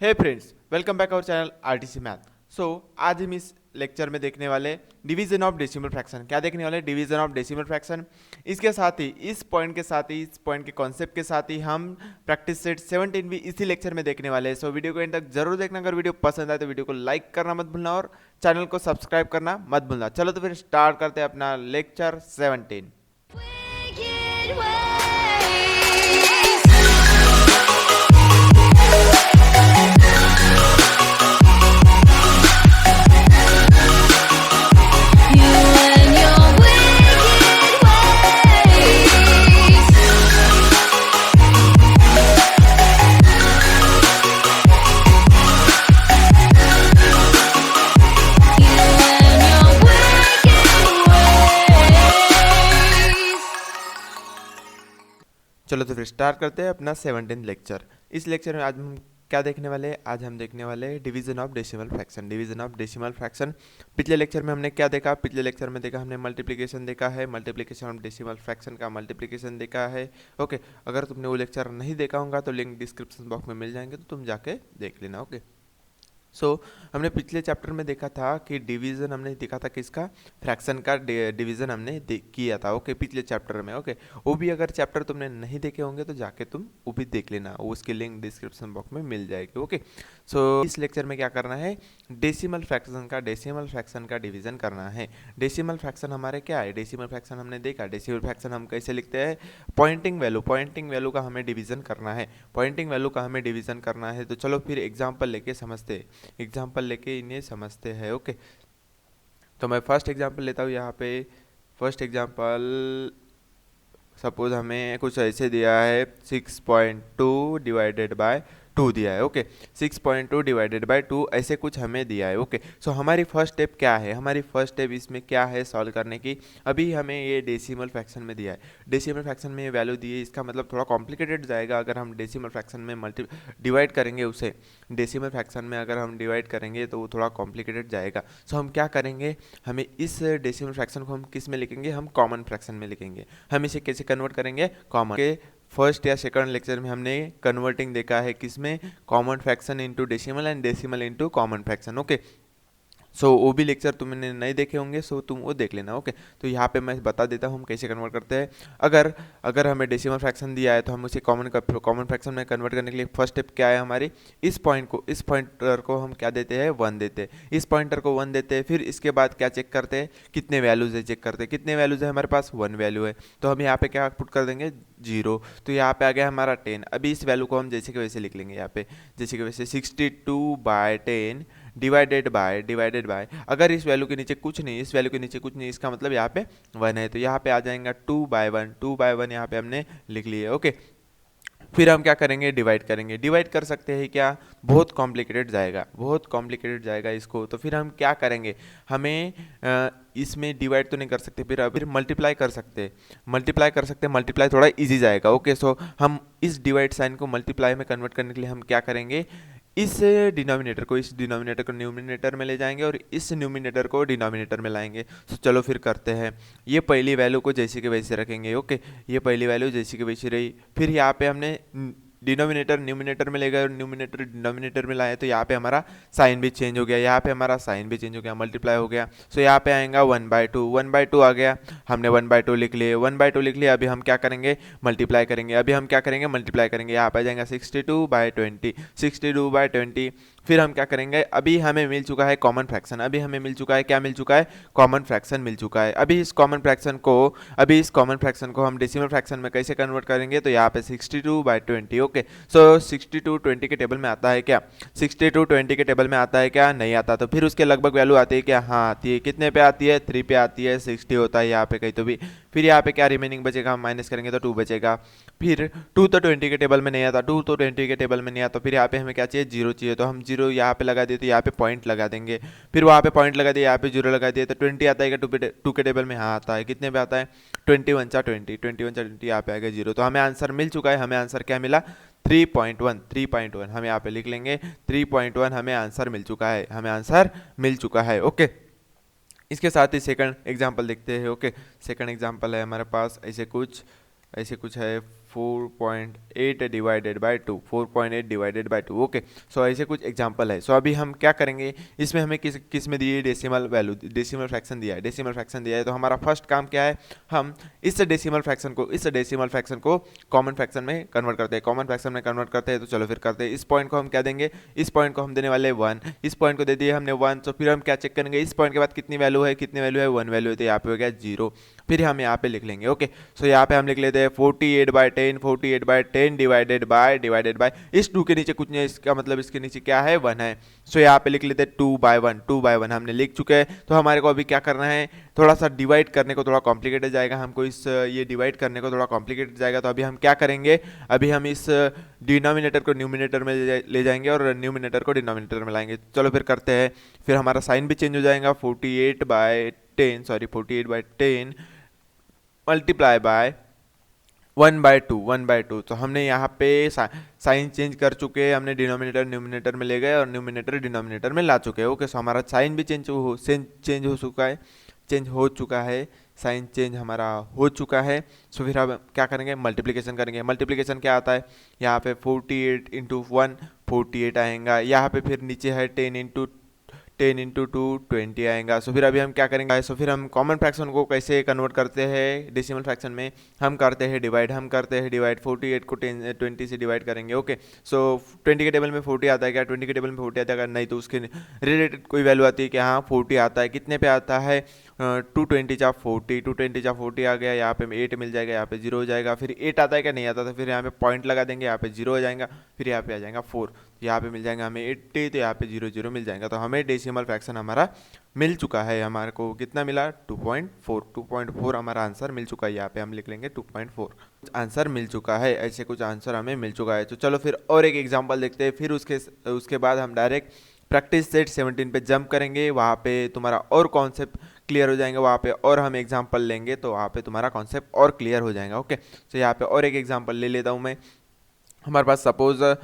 Hey friends, welcome back our channel RTC math. So आज हम इस लेक्चर में देखने वाले डिवीजन ऑफ डेसिमल फ्रैक्शन। क्या देखने वाले? Division of decimal fraction. इसके साथ ही इस पॉइंट के कॉन्सेप्ट के साथ ही हम प्रैक्टिस सेट 17 भी इसी लेक्चर में देखने वाले हैं। सो वीडियो को एंड तक जरूर देखना। अगर वीडियो पसंद आए तो वीडियो को लाइक करना मत भूलना और चैनल को सब्सक्राइब करना मत भूलना। चलो तो फिर स्टार्ट करते हैं अपना लेक्चर 17। चलो तो फिर स्टार्ट करते हैं अपना 17 लेक्चर। इस लेक्चर में आज हम क्या देखने वाले हैं? आज हम देखने वाले हैं division of decimal fraction. Division of decimal fraction. पिछले लेक्चर में हमने क्या देखा? पिछले लेक्चर में देखा हमने मल्टीप्लिकेशन देखा है, मल्टीप्लिकेशन ऑफ डेसिमल फ्रैक्शन का मल्टीप्लिकेशन देखा है। ओके, अगर तुमने वो लेक्चर नहीं देखा होगा तो लिंक डिस्क्रिप्शन बॉक्स में मिल जाएंगे, तो तुम जाके देख लेना। ओके, हमने पिछले चैप्टर में देखा था कि डिवीजन हमने देखा था किसका? फ्रैक्शन का डिवीजन हमने किया था। ओके, पिछले चैप्टर में। ओके, वो भी अगर चैप्टर तुमने नहीं देखे होंगे तो जाके तुम वो भी देख लेना, वो उसकी लिंक डिस्क्रिप्शन बॉक्स में मिल जाएगी। ओके, इस लेक्चर में क्या करना है? डेसिमल फ्रैक्शन का डिवीजन करना है। डेसिमल फ्रैक्शन हमारे क्या है? डेसिमल फ्रैक्शन हमने देखा। डेसिमल फ्रैक्शन हम कैसे लिखते हैं? पॉइंटिंग वैल्यू का हमें डिवीजन करना है। पॉइंटिंग वैल्यू का हमें डिवीजन करना है। तो चलो फिर एग्जाम्पल लेके समझते हैं, एग्जाम्पल लेके इन्हें समझते हैं। ओके, तो मैं फर्स्ट एग्जाम्पल लेता हूँ। यहाँ पे फर्स्ट एग्जाम्पल सपोज हमें कुछ ऐसे दिया है 6.2 डिवाइडेड बाय 2 दिया है। ओके, 6.2 डिवाइडेड बाय 2 ऐसे कुछ हमें दिया है। ओके, हमारी फर्स्ट स्टेप क्या है? हमारी फर्स्ट स्टेप इसमें क्या है सॉल्व करने की? अभी हमें ये डेसिमल फ्रैक्शन में दिया है, डेसिमल फ्रैक्शन में ये वैल्यू दी है। इसका मतलब थोड़ा कॉम्प्लिकेटेड जाएगा अगर हम डेसिमल फ्रैक्शन में डिवाइड करेंगे उसे। डेसिमल फ्रैक्शन में अगर हम डिवाइड करेंगे तो वो थोड़ा कॉम्प्लिकेटेड जाएगा। हम क्या करेंगे? हमें इस डेसिमल फ्रैक्शन को हम किस में लिखेंगे? हम कॉमन फ्रैक्शन में लिखेंगे। हम इसे कैसे कन्वर्ट करेंगे? कॉमन के फर्स्ट या सेकंड लेक्चर में हमने कन्वर्टिंग देखा है किसमें? Common fraction into decimal and decimal into common fraction. Okay, वो भी लेक्चर तुमने नहीं देखे होंगे, तुम वो देख लेना। ओके, तो यहाँ पे मैं बता देता हूँ हम कैसे कन्वर्ट करते हैं। अगर हमें डेसिमल फ्रैक्शन दिया है तो हम उसे कॉमन फ्रैक्शन में कन्वर्ट करने के लिए फर्स्ट स्टेप क्या है हमारी? इस पॉइंटर को हम क्या देते हैं? 1 देते हैं। इस पॉइंटर को 1 देते हैं। फिर इसके बाद क्या चेक करते हैं? कितने वैल्यूज है चेक करते हैं। कितने वैल्यूज है हमारे पास? 1 वैल्यू है, तो हम यहाँ पे क्या पुट कर देंगे? 0। तो यहाँ पे आ गया हमारा 10। अभी इस वैल्यू को हम जैसे कि वैसे लिख लेंगे। यहाँ पे जैसे कि वैसे 62/10 डिवाइडेड बाय अगर इस वैल्यू के नीचे कुछ नहीं, इस वैल्यू के नीचे कुछ नहीं, इसका मतलब यहाँ पे 1 है, तो यहाँ पे आ जाएगा 2/1 यहाँ पे हमने लिख लिया। ओके, फिर हम क्या करेंगे? डिवाइड करेंगे। डिवाइड कर सकते हैं क्या? बहुत कॉम्प्लिकेटेड जाएगा इसको। तो फिर हम क्या करेंगे? हमें इसमें डिवाइड तो नहीं कर सकते, फिर मल्टीप्लाई कर सकते हैं। मल्टीप्लाई थोड़ा इजी जाएगा। ओके, हम इस डिवाइड साइन को मल्टीप्लाई में कन्वर्ट करने के लिए हम क्या करेंगे? इस डिनोमिनेटर को न्यूमिनेटर में ले जाएंगे और इस न्यूमिनेटर को डिनोमिनेटर में लाएंगे। चलो फिर करते हैं। ये पहली वैल्यू को जैसे के वैसे रखेंगे। ओके, ये पहली वैल्यू जैसे के वैसे रही। फिर यहाँ पे हमने डिनोमिनेटर न्यूमिनेटर में ले गए और न्यूमिनेटर डिनोमिनेटर में लाए, तो यहाँ पे हमारा साइन भी चेंज हो गया, मल्टीप्लाई हो गया। यहाँ पे आएगा 1/2 आ गया। हमने 1/2 लिख लिए। अभी हम क्या करेंगे? मल्टीप्लाई करेंगे। यहाँ पे आ जाएगा 62/20। फिर हम क्या करेंगे? अभी हमें मिल चुका है कॉमन फ्रैक्शन। क्या मिल चुका है? कॉमन फ्रैक्शन मिल चुका है। अभी इस कॉमन फ्रैक्शन को हम डेसिमल फ्रैक्शन में कैसे कन्वर्ट करेंगे? तो यहाँ पे 62/20। ओके, 62/20 के टेबल में आता है क्या? 62/20 के टेबल में आता है क्या? नहीं आता। तो फिर उसके लगभग वैल्यू आती है क्या? हाँ आती है। कितने पे आती है? 3 पे आती है। 60 होता है यहाँ पे कहीं तो भी। फिर यहाँ पे क्या रिमेनिंग बचेगा? हम माइनस करेंगे तो 2 बचेगा। फिर 2 तो 20 के टेबल में नहीं आता, फिर यहाँ पे हमें क्या चाहिए? 0 चाहिए। तो हम 0 यहाँ पे लगा दिए, तो यहाँ पे पॉइंट लगा देंगे। फिर वहाँ पे पॉइंट लगा दिया, यहाँ पे 0 लगा दिए, तो 20 आता है क्या? 2 के टेबल में? हाँ आता है। कितने पे आता है? 21/20 यहाँ पे आ गया 0। तो हमें आंसर मिल चुका है। हमें आंसर क्या मिला? 3.1 हम यहाँ पे लिख लेंगे 3.1 हमें आंसर मिल चुका है। ओके, इसके साथ ही सेकंड एग्जांपल देखते हैं। ओके, सेकंड एग्जांपल है हमारे पास ऐसे कुछ है 4.8 divided by 2, 4.8 divided by 2। Okay, so ऐसे कुछ एग्जांपल है। सो अभी हम क्या करेंगे, इसमें हमें किस में दिए डेसिमल वैल्यू, डेसिमल फ्रैक्शन दिया है, डेसिमल फ्रैक्शन दिया है। तो हमारा फर्स्ट काम क्या है, हम इस डेसिमल फ्रैक्शन को कॉमन फ्रैक्शन में कन्वर्ट करते हैं, कॉमन फ्रैक्शन में कन्वर्ट करते हैं। तो चलो फिर करते हैं। इस पॉइंट को हम क्या देंगे, इस पॉइंट को हम देने वाले 1, इस पॉइंट को दे दिए हमने 1। तो फिर हम क्या चेक करेंगे, इस पॉइंट के बाद कितनी वैल्यू है, 1 वैल्यू है, तो यहाँ पे हो गया 0। फिर हम यहाँ पे लिख लेंगे। ओके, सो यहाँ पे हम लिख लेते हैं 48/10 डिवाइडेड बाय इस 2 के नीचे कुछ नहीं, इसका मतलब इसके नीचे क्या है, 1 है। सो यहाँ पे लिख लेते हैं 2/1 हमने लिख चुके हैं। तो हमारे को अभी क्या करना है, थोड़ा सा डिवाइड करने को थोड़ा कॉम्प्लिकेटेड जाएगा हमको, ये डिवाइड करने को थोड़ा कॉम्प्लिकेटेड जाएगा। तो अभी हम क्या करेंगे, अभी हम इस डिनोमिनेटर को न्यूमिनेटर में ले जाएंगे और न्यूमिनेटर को डिनोमिनेटर में लाएंगे। चलो फिर करते हैं। फिर हमारा साइन भी चेंज हो जाएगा, 48/10 मल्टीप्लाई बाय 1/2। तो हमने यहाँ पे साइन चेंज कर चुके हैं, हमने डिनोमिनेटर न्यूमिनेटर में ले गए और न्यूमिनेटर डिनोमिनेटर में ला चुके हैं। ओके, सो हमारा साइन भी चेंज हो चुका है, साइन चेंज हमारा हो चुका है। सो फिर हम क्या करेंगे, मल्टीप्लिकेशन करेंगे। मल्टीप्लिकेशन क्या आता है, यहाँ पे 48 इंटू 1 48 आएगा, यहाँ पे फिर नीचे है 10 इंटू 2 20 आएगा। सो फिर अभी हम क्या करेंगे, सो फिर हम कॉमन फ्रैक्शन को कैसे कन्वर्ट करते हैं डेसिमल फ्रैक्शन में, हम करते हैं डिवाइड 48 को 20 से डिवाइड करेंगे। ओके, सो 20 के टेबल में 40 आता है क्या, 20 के टेबल में 40 आता है, नहीं तो उसके रिलेटेड कोई वैल्यू आती है कि हाँ 40 आता है। कितने पे आता है, 220 आ गया, यहाँ पे 8 मिल जाएगा, यहाँ पे 0 हो जाएगा। फिर 8 आता है क्या, नहीं आता, तो फिर यहाँ पे पॉइंट लगा देंगे, यहाँ पे 0 हो जाएगा। फिर यहाँ पे आ जाएगा 4, यहाँ पे मिल जाएगा हमें 80, तो यहाँ पे 0 मिल जाएगा। तो हमें डेसिमल फ्रैक्शन हमारा मिल चुका है। हमारे को कितना मिला, 2.4 हमारा आंसर मिल चुका है। यहाँ पे हम लिख लेंगे 2.4 आंसर मिल चुका है। ऐसे कुछ आंसर हमें मिल चुका है। तो चलो फिर और एक एग्जाम्पल देखते हैं। फिर उसके बाद हम डायरेक्ट प्रैक्टिस सेट 17 पे जंप करेंगे। वहाँ पे तुम्हारा और कॉन्सेप्ट क्लियर हो जाएंगे, वहाँ पे और हम एग्जाम्पल लेंगे तो वहाँ पे तुम्हारा कॉन्सेप्ट और क्लियर हो जाएगा। ओके, तो यहाँ पे और एक एग्जाम्पल ले लेता हूँ मैं। हमारे पास suppose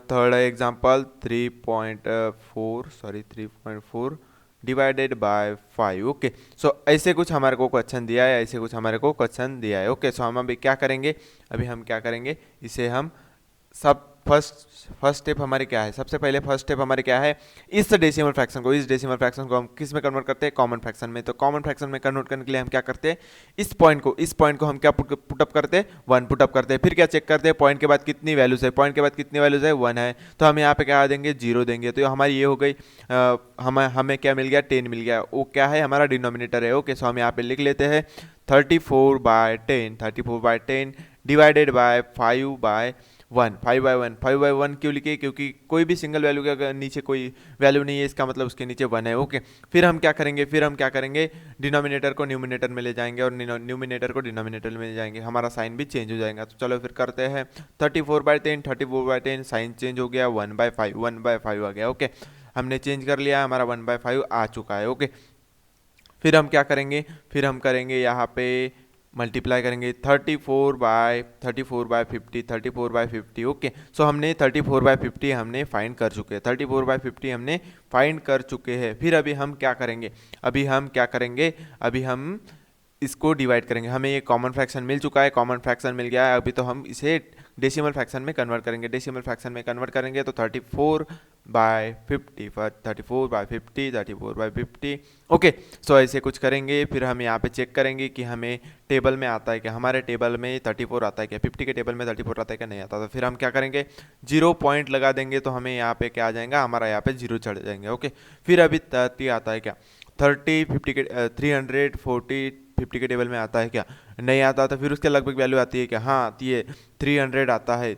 third example 3.4 divided by 5। Okay, so ऐसे कुछ हमारे को क्वेश्चन दिया है, ओके, सो हम अभी क्या करेंगे, अभी हम क्या करेंगे, इसे हम सब फर्स्ट स्टेप हमारे क्या है, सबसे पहले फर्स्ट स्टेप हमारे क्या है, इस डेसिमल फ्रैक्शन को हम किस में कन्वर्ट करते हैं, कॉमन फ्रैक्शन में। तो कॉमन फ्रैक्शन में कन्वर्ट करने के लिए हम क्या करते हैं, इस पॉइंट को हम क्या पुटअप करते हैं, 1 पुटअप करते हैं। फिर क्या चेक करते हैं, पॉइंट के बाद कितनी वैल्यूज है, 1 है, तो हम यहाँ पे क्या देंगे, 0 देंगे। तो हमारी ये हो गई, हमें क्या मिल गया, 10 मिल गया। वो क्या है, हमारा डिनोमिनेटर है। ओके, सो हम यहाँ पे लिख लेते हैं 34/10 डिवाइडेड बाय 5/1 क्यों लिखे, क्योंकि कोई भी सिंगल वैल्यू के अगर नीचे कोई वैल्यू नहीं है, इसका मतलब उसके नीचे 1 है। ओके, फिर हम क्या करेंगे, डिनोमिनेटर को न्यूमिनेटर में ले जाएंगे और न्यूमिनेटर को डिनोमिनेटर में ले जाएंगे, हमारा साइन भी चेंज हो जाएगा। तो चलो फिर करते हैं 34/10 साइन चेंज हो गया, 1/5 आ गया। ओके, हमने चेंज कर लिया, हमारा 1/5 आ चुका है। ओके, फिर हम क्या करेंगे, फिर हम करेंगे यहाँ पे मल्टीप्लाई करेंगे 34/50। ओके, सो हमने 34/50 हमने फाइंड कर चुके हैं, 34/50 हमने फाइंड कर चुके हैं। फिर अभी हम क्या करेंगे, अभी हम इसको डिवाइड करेंगे। हमें ये कॉमन फ्रैक्शन मिल चुका है, कॉमन फ्रैक्शन मिल गया है। अभी तो हम इसे डेसिमल फ्रैक्शन में कन्वर्ट करेंगे, तो 34/50। ओके, सो ऐसे कुछ करेंगे। फिर हम यहाँ पे चेक करेंगे कि हमें टेबल में आता है क्या, हमारे टेबल में 34 आता है क्या, 50 के टेबल में 34 आता है क्या, नहीं आता। तो फिर हम क्या करेंगे, 0 पॉइंट लगा देंगे, तो हमें यहाँ पे क्या आ जाएगा, हमारा यहाँ पे 0 चढ़ जाएंगे। ओके, फिर अभी 30 आता है क्या, 30 50 के 340 50 के टेबल में आता है क्या, नहीं आता। तो फिर उसके लगभग वैल्यू आती है क्या, हाँ आती है, 300 आता है,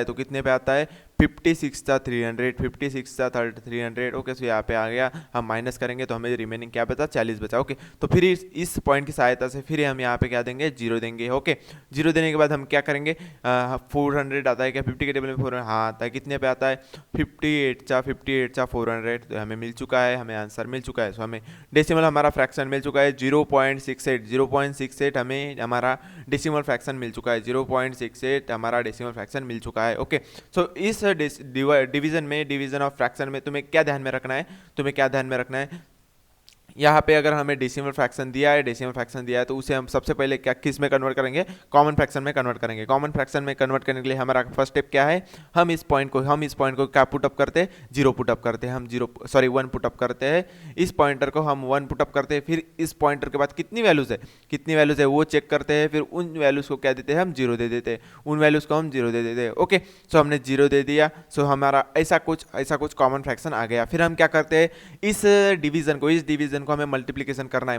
तो कितने पे आता है, 56 था 300। ओके, सो यहाँ पे आ गया, हम माइनस करेंगे तो हमें रिमेनिंग क्या बचा, 40 बचा। ओके, तो फिर इस पॉइंट की सहायता से फिर हम यहाँ पे क्या देंगे, 0 देंगे। ओके, 0 देने के बाद हम क्या करेंगे, 400 आता है क्या, 50 के टेबल में 400, हाँ आता है, कितने पे आता है, 58 400, तो हमें मिल चुका है, हमें आंसर मिल चुका है। सो हमें डेसिमल हमारा फ्रैक्शन मिल चुका है 0.68 हमें हमारा डेसिमल फ्रैक्शन मिल चुका है, 0.68 हमारा डेसिमल फ्रैक्शन मिल चुका है। ओके, सो इस डिवीजन ऑफ फ्रैक्शन में तुम्हें क्या ध्यान में रखना है, यहाँ पे अगर हमें डेसिमल फ्रैक्शन दिया है तो उसे हम सबसे पहले क्या किस में कन्वर्ट करेंगे, कॉमन फ्रैक्शन में कन्वर्ट करेंगे। कॉमन फ्रैक्शन में कन्वर्ट करने के लिए हमारा फर्स्ट स्टेप क्या है, हम इस पॉइंट को क्या पुट अप करते हैं, जीरो पुट अप करते हैं, हम वन पुट अप करते हैं। इस पॉइंटर को हम वन पुट अप करते हैं, फिर इस पॉइंटर के बाद कितनी वैल्यूज़ है वो चेक करते हैं, फिर उन वैल्यूज़ को क्या देते हैं, हम जीरो दे देते हैं, उन वैल्यूज़ को हम जीरो दे देते हैं। ओके, सो हमने जीरो दे दिया, सो हमारा ऐसा कुछ कॉमन फ्रैक्शन आ गया। फिर हम क्या करते हैं, इस डिवीजन को हमें मल्टीप्लिकेशन करना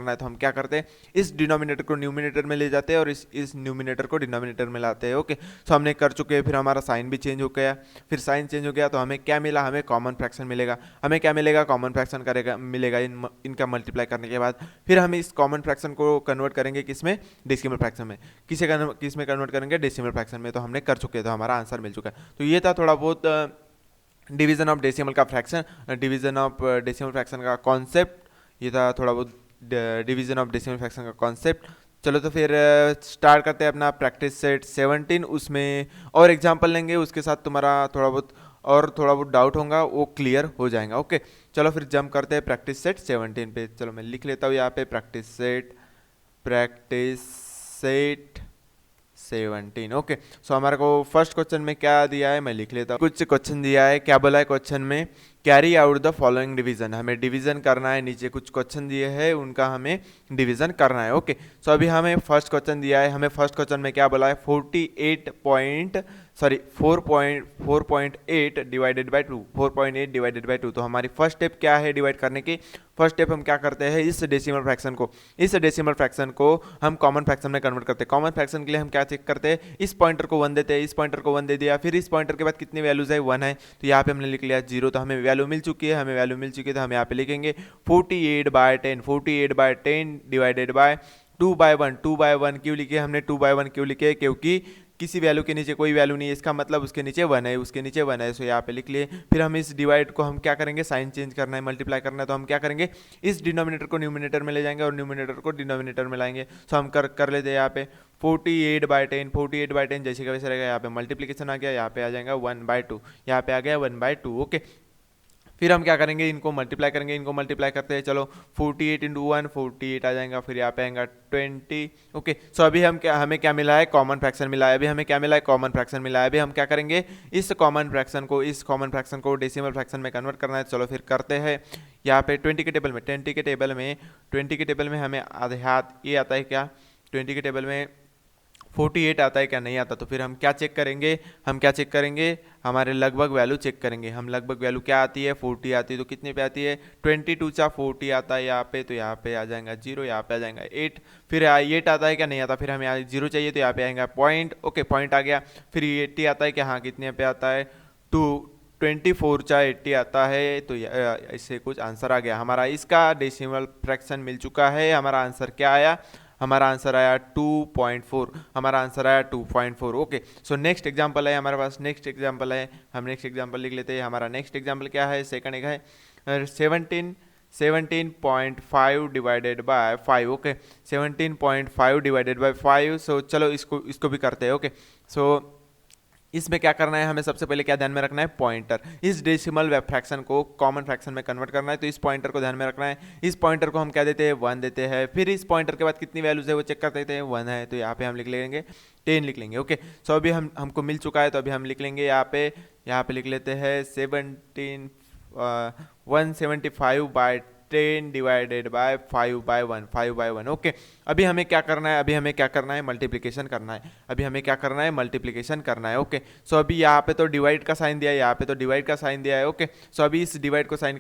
है तो हम क्या करते हैं, इस डिनोमिनेटर को न्यूमिनेटर में ले जाते हैं और इस न्यूमिनेटर को डिनोमिनेटर में लाते हैं। ओके, सो हमने कर चुके हैं। फिर हमारा साइन भी चेंज हो गया, फिर साइन चेंज हो गया तो हमें क्या मिला, हमें कॉमन फ्रैक्शन मिलेगा। हमें क्या मिलेगा, कॉमन फ्रैक्शन मिलेगा इनका मल्टीप्लाई करने के बाद। फिर हम इस कॉमन फ्रैक्शन को कन्वर्ट करेंगे किसमें, डेसिमल फ्रैक्शन में। किस में कन्वर्ट करेंगे, डेसिमल फ्रैक्शन में। तो हमने कर चुके हैं, तो हमारा आंसर मिल चुका है। तो ये था थोड़ा बहुत डिवीजन ऑफ डेसिमल का fraction, division of decimal fraction का कॉन्सेप्ट। ये था थोड़ा बहुत डिवीजन ऑफ डेसिमल फ्रैक्शन का कॉन्सेप्ट। चलो तो फिर स्टार्ट करते हैं अपना प्रैक्टिस सेट 17। उसमें और एग्जांपल लेंगे, उसके साथ तुम्हारा थोड़ा बहुत डाउट होगा वो क्लियर हो जाएगा। ओके, चलो फिर जंप करते हैं प्रैक्टिस सेट 17 पे। चलो मैं लिख लेता हूँ यहाँ पे प्रैक्टिस सेट 17। ओके, सो हमारे को फर्स्ट क्वेश्चन में क्या दिया है, मैं लिख लेता हूँ। कुछ क्वेश्चन दिया है, क्या बोला है क्वेश्चन में, carry out the following division. हमें डिवीजन करना है, नीचे कुछ क्वेश्चन दिए हैं उनका हमें डिवीजन करना है। ओके, सो अभी हमें फर्स्ट क्वेश्चन दिया है, हमें फर्स्ट क्वेश्चन में क्या बोला है, 4.8 डिवाइडेड बाई 2। तो हमारी फर्स्ट स्टेप क्या है डिवाइड करने की, फर्स्ट स्टेप हम क्या करते हैं, इस डेसिमल फ्रैक्शन को हम कॉमन फ्रैक्शन में कन्वर्ट करते हैं। कॉमन फ्रैक्शन के लिए हम क्या चेक करते हैं, इस पॉइंटर को 1 देते हैं, इस पॉइंटर को 1 दे दिया, फिर इस पॉइंटर के बाद कितनी वैल्यूज है, 1 है, तो यहाँ पे हमने लिख लिया 0। तो हमें वैल्यू मिल चुकी है, तो हम यहाँ पे लिखेंगे 48/10 डिवाइडेड बाय 2/1 क्यों लिखे हमने, 2/1 क्यों लिखे, क्योंकि किसी वैल्यू के नीचे कोई वैल्यू नहीं है, इसका मतलब उसके नीचे 1 है, सो यहाँ पे लिख लिए। फिर हम इस डिवाइड को हम क्या करेंगे, साइन चेंज करना है, मल्टीप्लाई करना है, तो हम क्या करेंगे, इस डिनोमिनेटर को न्यूमिनेटर में ले जाएंगे और न्यूमिनेटर को डिनोमिनेटर में लाएंगे। सो हम कर लेते हैं यहाँ पे 48/10 जैसे का वैसे रहेगा। यहाँ पे मल्टीप्लीकेशन आ गया, यहाँ पे आ जाएगा 1/2, यहाँ पे आ गया 1/2। ओके, फिर हम क्या करेंगे, इनको मल्टीप्लाई करते हैं। चलो 48 × 1 48 आ जाएगा, फिर यहाँ पे आएगा 20। ओके, सो अभी हमें क्या मिला है, कॉमन फ्रैक्शन मिला है। अभी हम क्या करेंगे, इस कॉमन फ्रैक्शन को डेसिमल फ्रैक्शन में कन्वर्ट करना है। चलो फिर करते हैं। यहाँ पे 20 के टेबल में हमें आधे हाथ ये आता है क्या, 20 के टेबल में 48 आता है क्या, नहीं आता। तो फिर हम क्या चेक करेंगे, हमारे लगभग वैल्यू चेक करेंगे। हम लगभग वैल्यू क्या आती है, 40 आती है, तो कितने पे आती है, 22 40 आता है यहाँ पे, तो यहाँ पे आ जाएगा 0, यहाँ पे आ जाएगा 8। फिर 8 आता है क्या, नहीं आता, फिर हमें 0 चाहिए, तो यहाँ पे आएगा पॉइंट। ओके, पॉइंट आ गया। फिर 80 आता है क्या, हाँ, कितने पे आता है, 24 80 आता है, तो इससे कुछ आंसर आ गया हमारा। इसका डेसिमल फ्रैक्शन मिल चुका है। हमारा आंसर क्या आया, हमारा आंसर आया 2.4। ओके, सो नेक्स्ट एग्जांपल है हमारे पास, हम नेक्स्ट एग्जांपल लिख लेते हैं। हमारा नेक्स्ट एग्जांपल क्या है, सेकंड एक है 17.5 divided by 5। Okay, 17.5 divided by 5। सो चलो इसको भी करते हैं। ओके, सो इसमें क्या करना है, हमें सबसे पहले क्या ध्यान में रखना है, पॉइंटर। इस डेसिमल फ्रैक्शन को कॉमन फ्रैक्शन में कन्वर्ट करना है, तो इस पॉइंटर को ध्यान में रखना है। इस पॉइंटर को हम क्या देते हैं, 1 देते हैं। फिर इस पॉइंटर के बाद कितनी वैल्यूज है वो चेक कर देते हैं, 1 है, तो यहाँ पे हम लिख लेंगे 10 लिख लेंगे। ओके, सो अभी हमको मिल चुका है, तो अभी हम लिख लेंगे यहाँ पे लिख लेते हैं 175/10 डिवाइडेड बाय 5/1। ओके, अभी हमें क्या करना है, मल्टीप्लिकेशन करना है। ओके, सो अभी यहाँ पे तो डिवाइड का साइन दिया है, ओके, सो अभी इस डिवाइड को साइन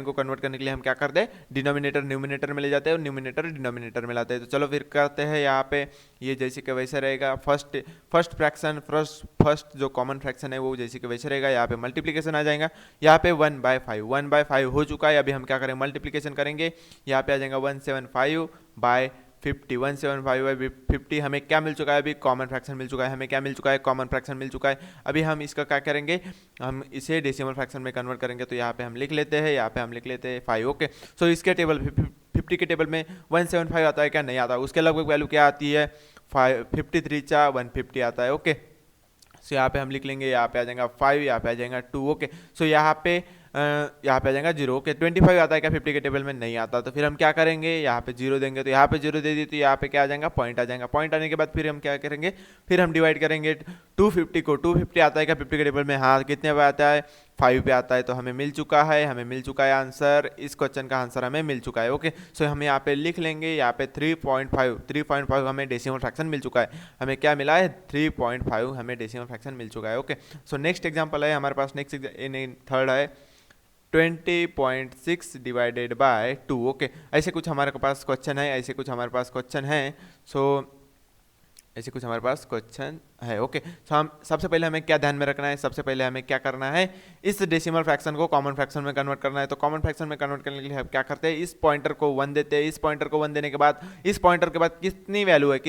को कन्वर्ट करने के लिए हम क्या करते हैं, डिनोमिनेटर न्यूमिनेटर में ले जाते हैं और न्यूमिनेटर डिनोमिनेटर में लाते हैं। तो चलो फिर करते हैं। यहाँ पे ये जैसे कि वैसे रहेगा, फर्स्ट जो कॉमन फ्रैक्शन है वो जैसे कि वैसे रहेगा। यहाँ पे मल्टीप्लिकेशन आ जाएगा, यहाँ पे 1/5 हो चुका है। अभी हम क्या करें, मल्टीप्लिकेशन करेंगे। यहाँ पे आ जाएगा 175/50 हमें क्या मिल चुका है, अभी कॉमन फ्रैक्शन मिल चुका है। अभी हम इसका क्या करेंगे, हम इसे डेसिमल फ्रैक्शन में कन्वर्ट करेंगे। तो यहाँ पे हम लिख लेते हैं 5। ओके, सो इसके टेबल 50 के टेबल में 175 आता है क्या, नहीं आता। उसके लगभग वैल्यू क्या आती है, 53 150 आता है। ओके, सो यहाँ पे हम लिख लेंगे, यहाँ पे आ जाएगा 5, यहाँ पे आ जाएगा 2। ओके, सो यहाँ पे आ जाएगा 0। ओके, 25 आता है क्या 50 के टेबल में? नहीं आता। तो फिर हम क्या करेंगे, यहाँ पे 0 देंगे, तो यहाँ पे 0 दे दी तो यहाँ पे क्या आ जाएगा, पॉइंट आ जाएगा। पॉइंट आने के बाद फिर हम क्या करेंगे, फिर हम डिवाइड करेंगे 250 को। 250 आता है क्या 50 के टेबल में? हाँ, कितने पे आता है? 5 पे आता है। तो हमें मिल चुका है, आंसर। इस क्वेश्चन का आंसर हमें मिल चुका है। ओके, सो हम यहाँ पे लिख लेंगे, यहाँ पे 3.5 हमें डेसिमल फ्रैक्शन मिल चुका है। हमें क्या मिला है? 3.5 हमें डेसिमल फ्रैक्शन मिल चुका है। ओके, सो नेक्स्ट एग्जाम्पल है हमारे पास, थर्ड है 20.6 डिवाइडेड बाय 2। ओके, ऐसे कुछ हमारे पास क्वेश्चन है। ओके, तो हम सबसे पहले हमें क्या ध्यान में रखना है, सबसे पहले हमें क्या करना है, इस डेसिमल फ्रैक्शन को कॉमन फ्रैक्शन में कन्वर्ट करना है। तो कॉमन फ्रैक्शन में कन्वर्ट करने के लिए हम क्या करते हैं, इस पॉइंटर को 1 देते हैं। इस पॉइंटर को 1 देने के बाद इस पॉइंटर के बाद कितनी वैल्यू है,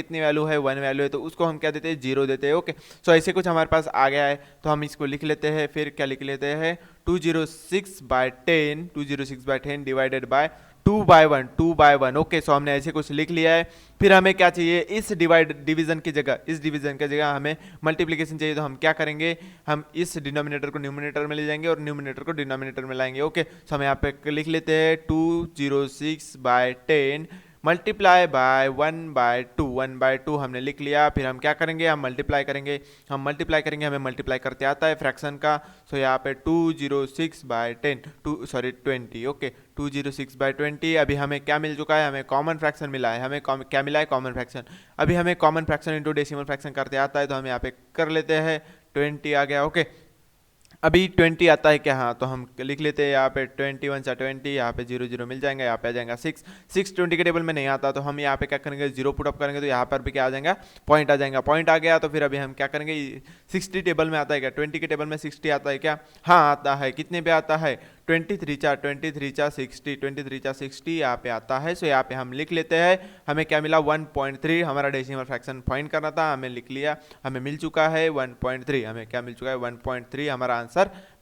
1 वैल्यू है, तो उसको हम क्या देते हैं, 0 देते हैं। ओके, सो ऐसे कुछ हमारे पास आ गया है, तो हम इसको लिख लेते हैं। फिर क्या लिख लेते हैं, 206/10 डिवाइडेड बाय 2/1। ओके, सो हमने ऐसे कुछ लिख लिया है। फिर हमें क्या चाहिए, इस डिवीजन की जगह हमें मल्टीप्लिकेशन चाहिए। तो हम क्या करेंगे, हम इस डिनोमिनेटर को न्यूमिनेटर में ले जाएंगे और न्यूमिनेटर को डिनोमिनेटर में लाएंगे। ओके, सो हम यहाँ पे लिख लेते हैं 206/10 मल्टीप्लाई बाय 1/2 हमने लिख लिया। फिर हम क्या करेंगे, हम मल्टीप्लाई करेंगे, हमें मल्टीप्लाई करते आता है फ्रैक्शन का। सो यहाँ पे 206/10 ओके, 206/20। अभी हमें क्या मिल चुका है, हमें कॉमन फ्रैक्शन मिला है। क्या मिला है, कॉमन फ्रैक्शन। अभी हमें common fraction into decimal fraction करते आता है, तो हम यहाँ पे कर लेते हैं, 20 आ गया। ओके, अभी 20 आता है क्या? हाँ, तो हम लिख लेते हैं यहाँ पे 21/20, यहाँ पे 0 मिल जाएगा, यहाँ पे आ जाएगा 6 20 के टेबल में नहीं आता, तो हम यहाँ पे क्या करेंगे, 0 पुट अप करेंगे, तो यहाँ पर भी क्या आ जाएगा, पॉइंट आ जाएगा। पॉइंट आ गया तो फिर अभी हम क्या करेंगे, 60 टेबल में आता है क्या, 20 के टेबल में 60 आता है क्या? हाँ, आता है। कितने पे आता है, 23/60 यहाँ पे आता है। सो यहाँ पे हम लिख लेते हैं, हमें क्या मिला, 1.3। हमारा डेसिमल फ्रैक्शन फाइंड करना था, हमें लिख लिया, हमें मिल चुका है 1.3। हमें क्या मिल चुका है, 1.3 हमारा आंसर